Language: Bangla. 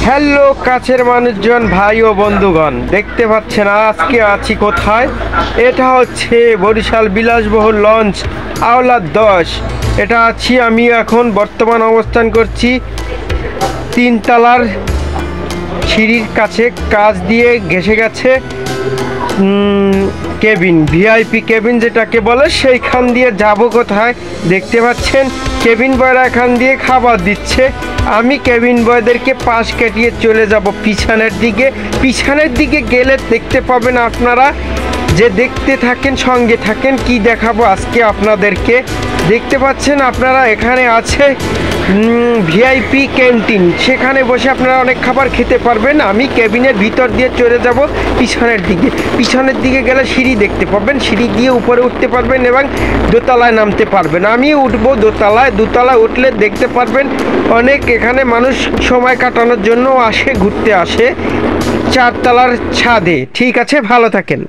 হ্যালো কাছের মানুষজন, ভাই ও বন্ধুগণ, দেখতে পাচ্ছেন আজকে আছি কোথায়। এটা হচ্ছে বরিশাল বিলাসবহুল লঞ্চ আওলাদ 10। এটা আছি আমি এখন বর্তমান অবস্থান করছি 3 তলার সিঁড়ির কাছে। কাজ দিয়ে ঘেঁষে গেছে কেবিন, ভিআইপি কেবিন যেটাকে বলে, সেইখান দিয়ে যাব কোথায় দেখতে পাচ্ছেন। কেবিন বয়রা এখান দিয়ে খাবার দিচ্ছে। আমি কেবিন বয়দেরকে পাশ কাটিয়ে চলে যাব পিছনের দিকে। পিছনের দিকে গেলে দেখতে পাবেন আপনারা, যে দেখতে থাকেন, সঙ্গে থাকেন, কি দেখাবো আজকে আপনাদেরকে। দেখতে পাচ্ছেন আপনারা এখানে আছে ভিআইপি ক্যান্টিন, সেখানে বসে আপনারা অনেক খাবার খেতে পারবেন। আমি কেবিনের ভিতর দিয়ে চলে যাব পিছনের দিকে। পিছনের দিকে গেলে সিঁড়ি দেখতে পাবেন, সিঁড়ি দিয়ে উপরে উঠতে পারবেন এবং দোতলায় নামতে পারবেন। আমি উঠবো দোতলায়। দোতলায় উঠলে দেখতে পারবেন অনেক এখানে মানুষ সময় কাটানোর জন্য আসে, ঘুরতে আসে 4 তলার ছাদে। ঠিক আছে, ভালো থাকেন।